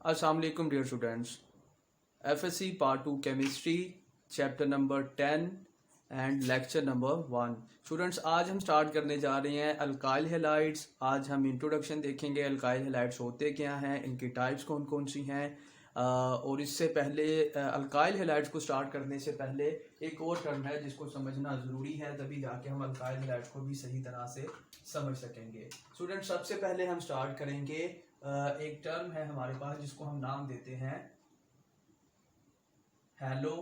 अस्सलाम वालेकुम dear students. FSc part 2 chemistry chapter number 10 and lecture number 1। Students, आज हम स्टार्ट करने जा रहे हैं अल्काइल हैलाइड्स। आज हम इंट्रोडक्शन देखेंगे, अल्काइल हैलाइड्स होते क्या हैं, इनकी टाइप्स कौन कौन सी हैं। और इससे पहले अल्काइल हैलाइड्स को स्टार्ट करने से पहले एक और टर्म है जिसको समझना ज़रूरी है, तभी जाके हम अल्काइल हैलाइड्स को भी सही तरह से समझ सकेंगे। स्टूडेंट्स, सबसे पहले हम स्टार्ट करेंगे, एक टर्म है हमारे पास जिसको हम नाम देते हैं हैलो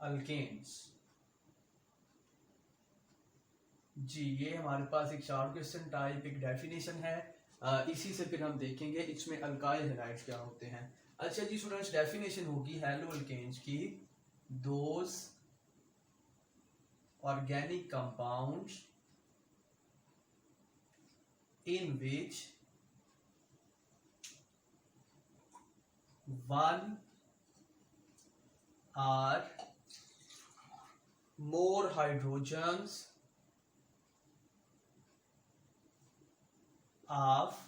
अल्केन्स। जी, ये हमारे पास एक शॉर्ट क्वेश्चन टाइप एक डेफिनेशन है। इसी से फिर हम देखेंगे इसमें अल्काइल हैलाइड्स क्या होते हैं। अच्छा जी स्टूडेंट्स, डेफिनेशन होगी हैलो अल्केन्स की, those organic compounds in which one or more hydrogens of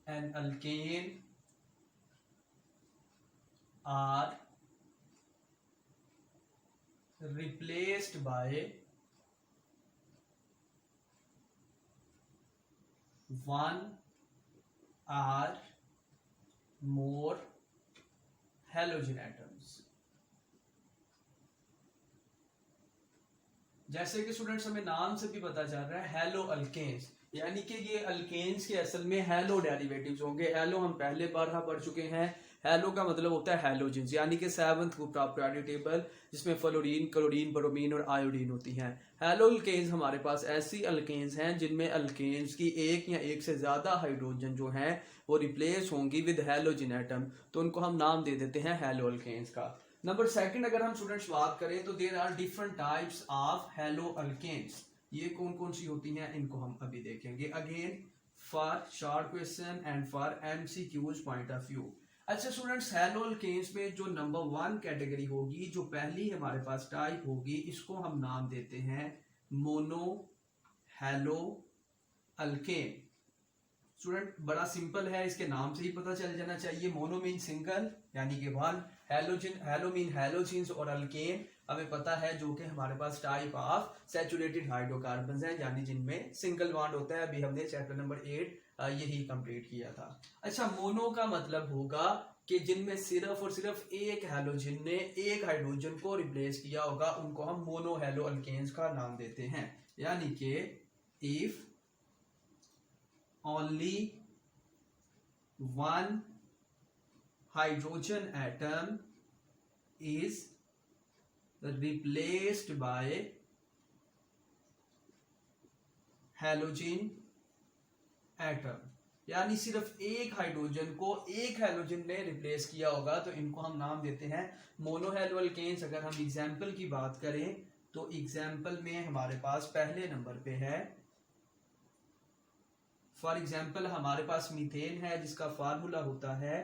an alkane are replaced by one or more halogen atoms। जैसे कि स्टूडेंट्स हमें नाम से भी पता चल रहा है हैलो अल्केन्स, यानी कि ये अल्केन्स के असल में हैलो डेरिवेटिव्स होंगे। हैलो हम पहले बार पढ़ चुके हैं। हैलो का मतलब होता है हैलोजेंस, यानी कि 7th group of periodic table, जिसमें फ्लोरीन, क्लोरीन, ब्रोमीन और आयोडीन होती हैं। हैलो अल्केन्स हमारे पास ऐसी अल्केन्स हैं जिनमें अल्केन्स की एक या एक से ज्यादा हाइड्रोजन जो हैं वो रिप्लेस होंगी विद हैलोजन एटम, तो उनको हम नाम दे देते हैं हैलो अल्केन्स का। नंबर सेकंड, अगर हम स्टूडेंट्स बात करें तो there are different types of haloalkanes. ये कौन कौन सी होती हैं इनको हम अभी देखेंगे, again for short question and for MCQs point of view. अच्छा स्टूडेंट्स, हैलो अल्केन्स में जो नंबर 1 कैटेगरी होगी, जो पहली हमारे पास टाइप होगी, इसको हम नाम देते हैं मोनो हैलो अल्केन। स्टूडेंट बड़ा सिंपल है, इसके नाम से ही पता चल जाना चाहिए। मोनो मीन सिंगल यानी कि one, halogen hello mean halogens, और अल्केन हमें पता है जो कि हमारे पास टाइप ऑफ सैचुरेटेड हाइड्रोकार्बन्स हैं, यानी जिनमें सिंगल बॉन्ड होता है। अभी हमने चैप्टर नंबर 8 यही कंप्लीट किया था। अच्छा, मोनो का मतलब होगा कि जिनमें सिर्फ और सिर्फ एक हैलोजन ने एक हाइड्रोजन को रिप्लेस किया होगा, उनको हम मोनो हैलो अल्केन्स का नाम देते हैं। यानी कि if only one hydrogen atom is replaced by halogen atom, यानी सिर्फ एक हाइड्रोजन को एक हैलोजन ने रिप्लेस किया होगा, तो इनको हम नाम देते हैं मोनो हैलो अल्केन्स। अगर हम एग्जाम्पल की बात करें तो एग्जाम्पल में हमारे पास पहले नंबर पे है, फॉर एग्जाम्पल हमारे पास मीथेन है जिसका फार्मूला होता है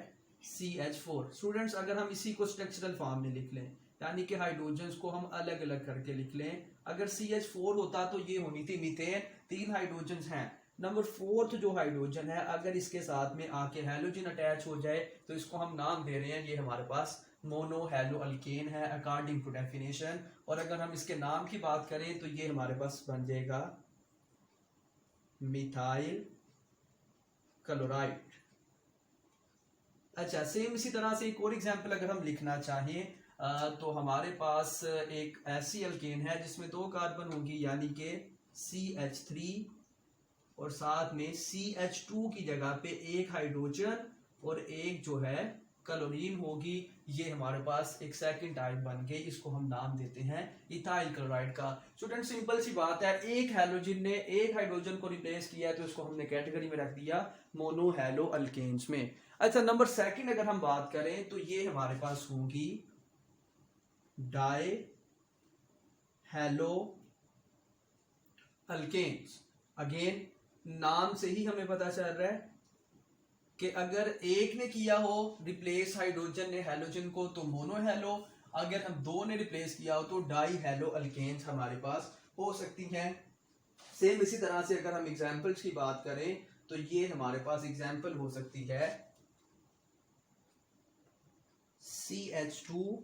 CH4। स्टूडेंट्स, अगर हम इसी को स्ट्रक्चरल फॉर्म में लिख लें, यानी कि हाइड्रोजन्स को हम अलग अलग करके लिख लें, अगर CH4 होता तो ये होनी थी मीथेन, 3 हाइड्रोजन्स हैं। नंबर 4th जो हाइड्रोजन है, अगर इसके साथ में आके हैलोजन अटैच हो जाए तो इसको हम नाम दे रहे हैं, ये हमारे पास मोनो हैलो अल्केन है अकॉर्डिंग टू डेफिनेशन। और अगर हम इसके नाम की बात करें तो ये हमारे पास बन जाएगा मिथाइल क्लोराइड। अच्छा, सेम इसी तरह से एक और एग्जांपल अगर हम लिखना चाहें तो हमारे पास एक ऐसी अल्केन है जिसमें 2 कार्बन होंगी, यानी कि CH3 और साथ में CH2 की जगह पे एक हाइड्रोजन और एक जो है क्लोरीन होगी। ये हमारे पास एक सेकंड टाइप बन गई, इसको हम नाम देते हैं इथाइल क्लोराइड का। स्टूडेंट सिंपल सी बात है, एक हैलोजन ने एक हाइड्रोजन को रिप्लेस किया तो इसको हमने कैटेगरी में रख दिया मोनो हैलो अल्केन्स में। अच्छा, नंबर सेकंड अगर हम बात करें तो ये हमारे पास होंगी डाई हैलो अल्केन्स। अगेन नाम से ही हमें पता चल रहा है कि अगर एक ने किया हो रिप्लेस हाइड्रोजन ने हैलोजन को तो मोनो हैलो, अगर हम 2 ने रिप्लेस किया हो तो डाई हैलो अल्केन्स हमारे पास हो सकती हैं। सेम इसी तरह से अगर हम एग्जाम्पल्स की बात करें तो ये हमारे पास एग्जाम्पल हो सकती है CH2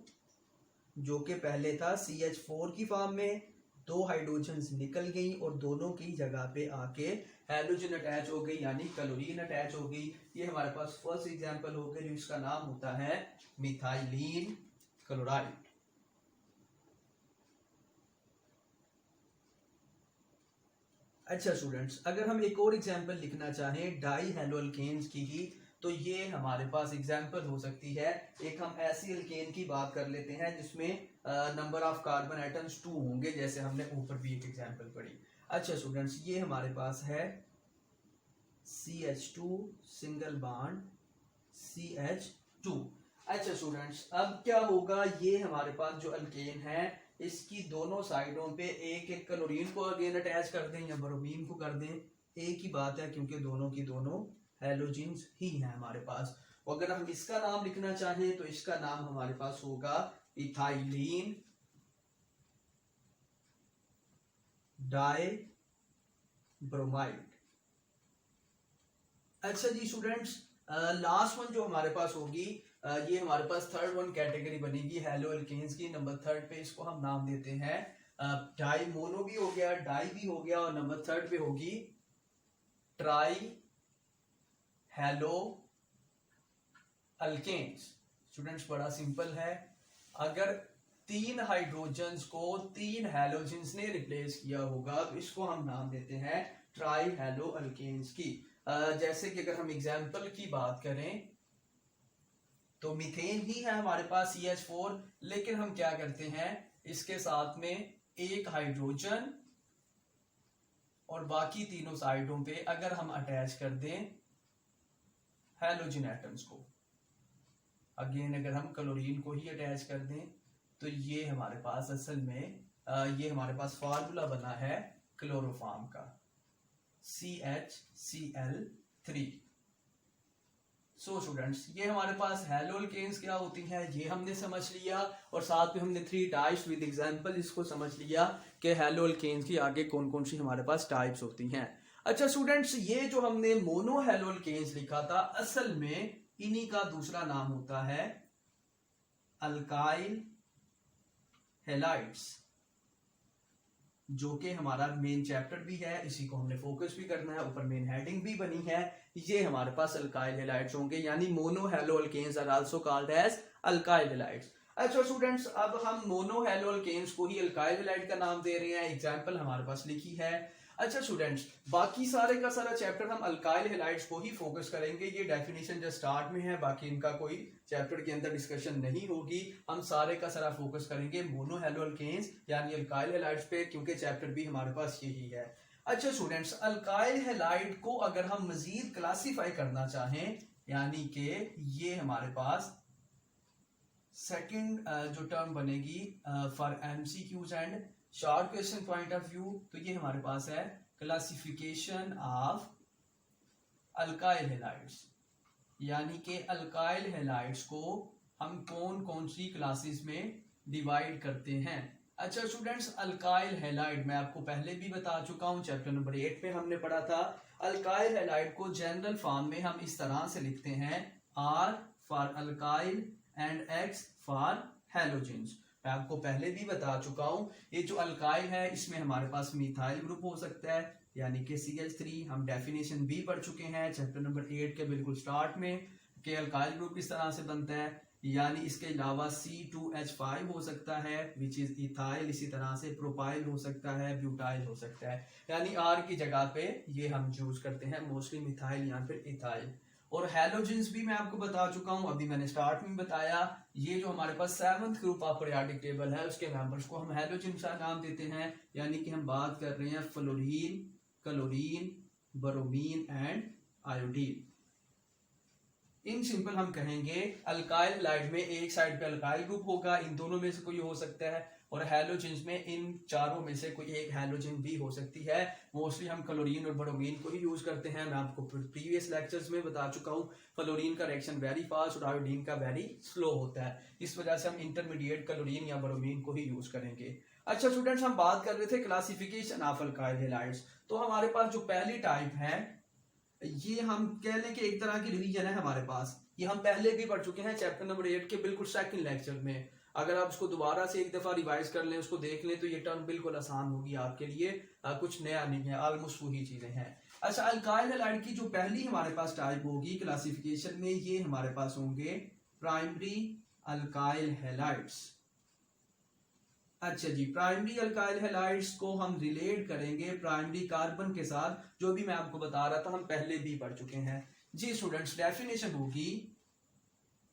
जो कि पहले था CH4 की फॉर्म में, 2 हाइड्रोजन्स निकल गई और दोनों की जगह पे आके हैलोजन अटैच हो गई यानी क्लोरीन अटैच हो गई। ये हमारे पास फर्स्ट एग्जांपल हो गया जिसका नाम होता है मिथाइलिन क्लोराइड। अच्छा स्टूडेंट्स, अगर हम एक और एग्जांपल लिखना चाहें डाई हैलो अल्केन्स की ही, तो ये हमारे पास एग्जांपल हो सकती है, एक हम ऐसी अल्केन की बात कर लेते हैं जिसमें नंबर ऑफ कार्बन एटम्स 2 होंगे, जैसे हमने ऊपर भी एक एग्जांपल पढ़ी। अच्छा स्टूडेंट्स, ये हमारे पास है CH2 सिंगल बॉन्ड CH2। अच्छा स्टूडेंट्स, अब क्या होगा, ये हमारे पास जो अल्केन है इसकी दोनों साइडों पे एक एक क्लोरीन को अगेन अटैच कर दें या ब्रोमीन को कर दें, एक ही बात है क्योंकि दोनों की दोनों हैलोजेंस ही हैं हमारे पास। अगर हम इसका नाम लिखना चाहें तो इसका नाम हमारे पास होगा इथाइलिन डाई ब्रोमाइड। अच्छा जी स्टूडेंट्स, लास्ट वन जो हमारे पास होगी, ये हमारे पास थर्ड वन कैटेगरी बनेगी हैलो अल्केन्स की। नंबर थर्ड पे इसको हम नाम देते हैं डाई मोनो भी हो गया, डाई भी हो गया, और नंबर थर्ड पे होगी ट्राई हैलो अल्केन्स। स्टूडेंट्स बड़ा सिंपल है, अगर 3 हाइड्रोजन्स को 3 हैलोजेंस ने रिप्लेस किया होगा तो इसको हम नाम देते हैं ट्राई हैलो अल्केन्स की। जैसे कि अगर हम एग्जाम्पल की बात करें तो मीथेन ही है हमारे पास CH4, लेकिन हम क्या करते हैं इसके साथ में एक हाइड्रोजन और बाकी तीनों साइडों पे अगर हम अटैच कर दें हैलोजन एटम्स को, अगेन अगर हम क्लोरीन को ही अटैच कर दें, तो ये हमारे पास असल में ये हमारे पास फार्मूला बना है क्लोरोफॉर्म का CHCl3। सो स्टूडेंट्स, ये हमारे पास हैलो अल्केन्स क्या होती हैं ये हमने समझ लिया, और साथ में हमने 3 टाइप्स विद एग्जांपल इसको समझ लिया कि हैलो अल्केन्स की आगे कौन कौन सी हमारे पास टाइप्स होती हैं। अच्छा स्टूडेंट्स, ये जो हमने मोनो हैलो अल्केन्स लिखा था, असल में इन्हीं का दूसरा नाम होता है अल्काइल हैलाइड्स, जो कि हमारा मेन चैप्टर भी है, इसी को हमने फोकस भी करना है, ऊपर मेन हेडिंग भी बनी है। ये हमारे पास अल्काइल हैलाइड्स होंगे, यानी mono haloalkanes are also called as alkyl halides. अच्छा स्टूडेंट्स, अब हम मोनो हैलो अल्केन्स को ही अल्काइल हैलाइड का नाम दे रहे हैं, एग्जांपल हमारे पास लिखी है। अच्छा स्टूडेंट्स, बाकी सारे का सारा चैप्टर हम अल्काइल हैलाइड्स को ही फोकस करेंगे, ये डेफिनेशन जो स्टार्ट में है, बाकी इनका कोई चैप्टर के अंदर डिस्कशन नहीं होगी। हम सारे का सारा फोकस करेंगे मोनो हैलो अल्केन्स यानी अल्काइल हैलाइड्स पे, क्योंकि चैप्टर भी हमारे पास यही है। अच्छा स्टूडेंट्स, अल्काइल हैलाइड को अगर हम मजीद क्लासीफाई करना चाहें, यानी कि ये हमारे पास सेकंड जो टर्म बनेगी for MCQs and short question point of view, तो ये हमारे पास है क्लासिफिकेशन ऑफ अल्काइल हैलाइड्स, यानी कि अल्काइल हैलाइड्स को हम कौन कौन सी क्लासेस में डिवाइड करते हैं। अच्छा स्टूडेंट्स, अल्काइल हैलाइड मैं आपको पहले भी बता चुका हूं, चैप्टर नंबर 8 पे हमने पढ़ा था। अल्काइल हैलाइड को जनरल फॉर्म में हम इस तरह से लिखते हैं R for alkyl and X for halogens. मैं आपको पहले भी बता चुका हूं, ये जो अल्काइल है इसमें हमारे पास मिथाइल ग्रुप हो सकता है, यानी कि CH3। हम डेफिनेशन भी पढ़ चुके हैं चैप्टर नंबर 8 के बिल्कुल स्टार्ट में कि अल्काइल ग्रुप इस तरह से बनता है, यानी इसके अलावा C2H5 हो सकता है विच इज इथाइल, इसी तरह से प्रोपाइल हो सकता है, ब्यूटाइल हो सकता है, यानी R की जगह पे ये हम यूज करते हैं मोस्टली मिथाइल या फिर इथाइल। और हैलोजेंस भी मैं आपको बता चुका हूं, अभी मैंने स्टार्ट में बताया, ये जो हमारे पास 7th group of periodic table है उसके मेंबर्स को हम हैलोजेंस का नाम देते हैं, यानी कि हम बात कर रहे हैं fluorine, chlorine, bromine and iodine. In simple हम कहेंगे अल्काइल हैलाइड में एक साइड पे अल्काइल ग्रुप होगा, इन दोनों में से कोई हो सकता है, और हैलोजेंस में इन चारों में से कोई एक हैलोजन भी हो सकती है। मोस्टली हम क्लोरीन और ब्रोमीन को ही यूज करते हैं, मैं आपको प्रीवियस लेक्चर्स में बता चुका हूँ। क्लोरीन का रिएक्शन वेरी फास्ट और आयोडीन का वेरी स्लो होता है, इस वजह से हम इंटरमीडिएट क्लोरीन या ब्रोमीन को ही यूज करेंगे। अच्छा स्टूडेंट्स, हम बात कर रहे थे क्लासिफिकेशन ऑफ अल्काइल हैलाइड्स, तो हमारे पास जो पहली टाइप है, ये हम कह लें कि एक तरह की रिवीजन है हमारे पास। ये हम पहले भी पढ़ चुके हैं चैप्टर नंबर 8 के बिल्कुल सेकंड लेक्चर में। अगर आप उसको दोबारा से एक दफा रिवाइज कर लें, उसको देख लें, तो ये टर्म बिल्कुल आसान होगी आपके लिए। कुछ नया नहीं है, ऑलमोस्ट वही चीजें हैं। अच्छा, अल्काइल हैलाइड की जो पहली हमारे पास टाइप होगी क्लासिफिकेशन में, ये हमारे पास होंगे प्राइमरी अल्काइल हैलाइड्स। अच्छा जी, प्राइमरी अल्काइल हैलाइड्स को हम रिलेट करेंगे प्राइमरी कार्बन के साथ, जो भी मैं आपको बता रहा था, हम पहले भी पढ़ चुके हैं जी स्टूडेंट्स। डेफिनेशन होगी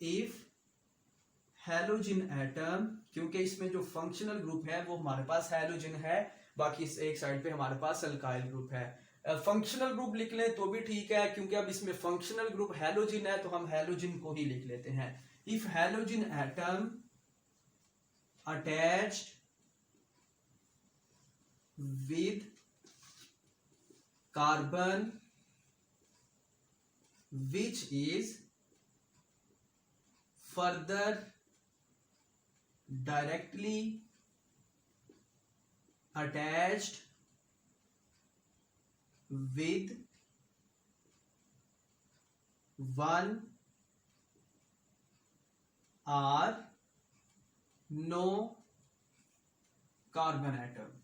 इफ हैलोजन एटम, क्योंकि इसमें जो फंक्शनल ग्रुप है वो हमारे पास हैलोजन है, बाकी इस एक साइड पे हमारे पास अल्काइल ग्रुप है। फंक्शनल ग्रुप लिख लें तो भी ठीक है, क्योंकि अब इसमें फंक्शनल ग्रुप हैलोजन है, तो हम हैलोजन को ही लिख लेते हैं। If halogen atom attached with carbon which is further directly attached with one or no carbon atom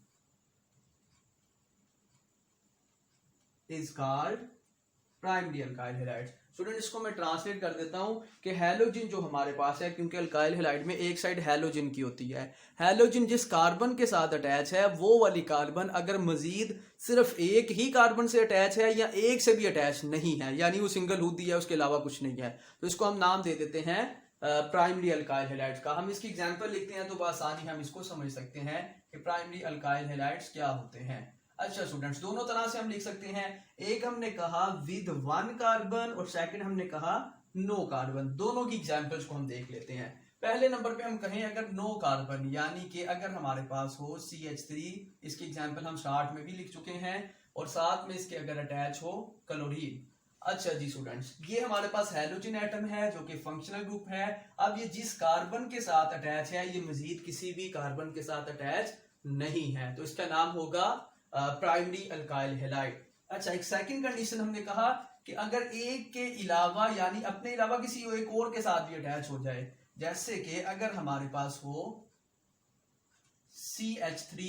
is called primary alkyl halide. Student, इसको मैं ट्रांसलेट कर देता हूं कि हैलोजन जो हमारे पास है, क्योंकि अल्काइल हैलाइड में एक साइड हैलोजन की होती है, हैलोजन जिस कार्बन के साथ अटैच है वो वाली कार्बन अगर मजीद सिर्फ एक ही कार्बन से अटैच है या एक से भी अटैच नहीं है, यानी वो सिंगल हुडी है, उसके अलावा कुछ नहीं है, तो इसको हम नाम दे देते हैं प्राइमरी अल्काइल हैलाइड्स का। हम इसकी एग्जांपल लिखते हैं तो बआसानी हम इसको समझ सकते हैं कि प्राइमरी अल्काइल हैलाइड्स क्या होते हैं। अच्छा स्टूडेंट्स, दोनों तरह से हम लिख सकते हैं। एक हमने कहा विद वन कार्बन और सेकंड हमने कहा नो कार्बन। दोनों की एग्जांपल्स को हम देख लेते हैं। पहले नंबर पे हम कहें अगर नो कार्बन, यानी कि अगर हमारे पास हो CH3, इसकी एग्जांपल हम स्टार्ट में भी लिख चुके हैं, और साथ में इसके अगर अटैच हो क्लोरीन। अच्छा जी स्टूडेंट्स, ये हमारे पास हैलोजन एटम है जो कि फंक्शनल ग्रुप है। अब ये जिस कार्बन के साथ अटैच है ये मजीद किसी भी कार्बन के साथ अटैच नहीं है, तो इसका नाम होगा प्राइमरी अल्काइल हैलाइड। अच्छा, एक सेकंड कंडीशन हमने कहा कि अगर एक के अलावा, यानी अपने अलावा किसी एक और के साथ भी अटैच हो जाए, जैसे कि अगर हमारे पास हो CH3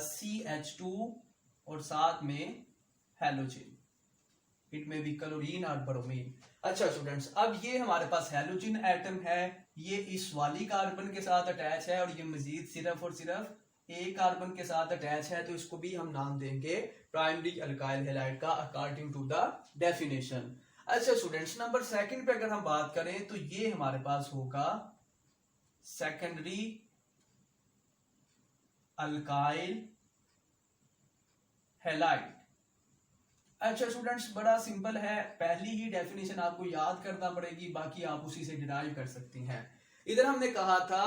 CH2 और साथ में हैलोजन, इट में भी क्लोरीन और ब्रोमीन। अच्छा स्टूडेंट्स, अब ये हमारे पास हैलोजन एटम है, ये इस वाली कार्बन के साथ अटैच है और ये मजीद सिर्फ और सिर्फ एक कार्बन के साथ अटैच है, तो इसको भी हम नाम देंगे प्राइमरी अल्काइल हैलाइड का अकॉर्डिंग टू द डेफिनेशन। अच्छा स्टूडेंट्स, नंबर सेकंड पे अगर हम बात करें तो ये हमारे पास होगा सेकेंडरी अल्काइल हैलाइड। अच्छा स्टूडेंट्स, बड़ा सिंपल है, पहली ही डेफिनेशन आपको याद करना पड़ेगी, बाकी आप उसी से डिराइव कर सकती हैं। इधर हमने कहा था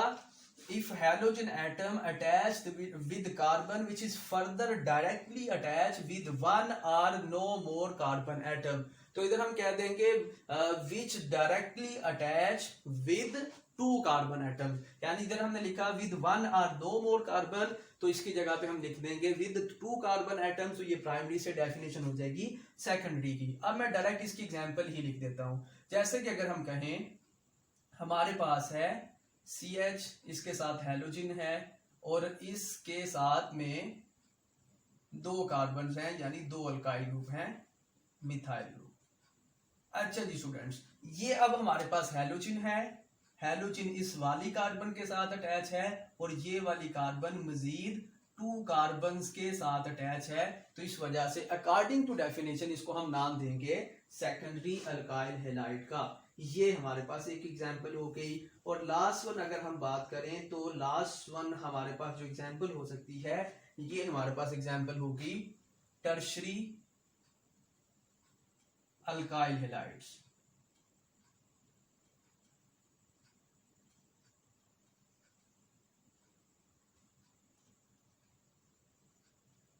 if halogen atom attached with carbon which is further directly attached with one or no more carbon atom, तो इधर हम कह देंगे which directly attach with two carbon atom, यानी इधर हमने लिखा with one or no more carbon, तो इसकी जगह पे हम लिख देंगे with two carbon atoms, तो ये प्राइमरी से डेफिनेशन हो जाएगी सेकेंडरी की। अब मैं डायरेक्ट इसकी एग्जांपल ही लिख देता हूं, जैसे कि अगर हम कहें हमारे पास है CH, इसके साथ हैलोजन है और इसके साथ में दो कार्बन हैं, यानी दो अल्काइल ग्रुप हैं, मिथाइल ग्रुप। अच्छा जी स्टूडेंट्स, ये अब हमारे पास हैलोजन है, हैलोजन इस वाली कार्बन के साथ अटैच है और ये वाली कार्बन मजीद टू कार्बन के साथ अटैच है, तो इस वजह से अकॉर्डिंग टू डेफिनेशन इसको हम नाम देंगे सेकेंडरी अल्काइल हैलाइड का। ये हमारे पास एक एग्जांपल हो गई। और लास्ट वन अगर हम बात करें तो लास्ट वन हमारे पास जो एग्जांपल हो सकती है, ये हमारे पास एग्जांपल होगी टर्शरी अल्काइल हैलाइड्स।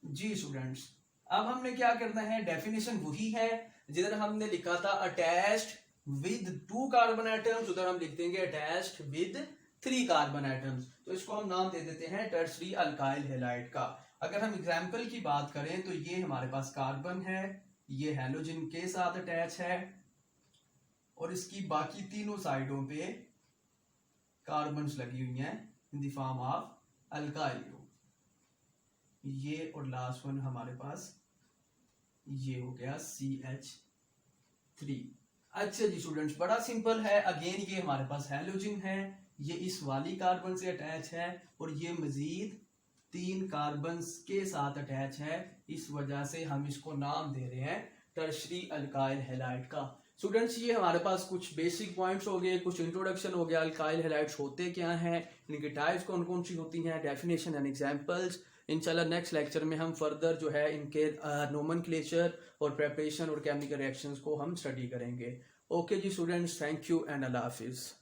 जी स्टूडेंट्स, अब हमने क्या करना है, डेफिनेशन वही है जिधर हमने लिखा था attached with two carbon atoms, उधर हम लिख देंगे attached with three carbon atoms, तो इसको हम नाम दे देते हैं टर्शरी अल्काइल हैलाइड का। अगर हम एग्जाम्पल की बात करें तो ये हमारे पास कार्बन है, ये हैलोजन के साथ अटैच है और इसकी बाकी तीनों साइडों पे कार्बन्स लगी हुई हैं in the form of alkyl group. ये और लास्ट वन हमारे पास ये हो गया CH3। अच्छा जी स्टूडेंट्स, बड़ा सिंपल है। अगेन ये हमारे पास हैलोजन है, ये इस वाली कार्बन से अटैच है और ये मजीद 3 कार्बन के साथ अटैच है। इस वजह से हम इसको नाम दे रहे हैं टर्शरी अल्काइल हैलाइड का। स्टूडेंट्स, ये हमारे पास कुछ बेसिक पॉइंट्स हो गए, कुछ इंट्रोडक्शन हो गया, अल्काइल हैलाइड्स होते क्या हैं, इनकी टाइप्स कौन कौन सी होती हैं, डेफिनेशन एंड एग्जांपल्स। इंशाल्लाह नेक्स्ट लेक्चर में हम फर्दर जो है इनके नोमेनक्लेचर और प्रेपरेशन और केमिकल रिएक्शंस को हम स्टडी करेंगे। ओके जी स्टूडेंट्स, थैंक यू एंड अल्लाह हाफिज़।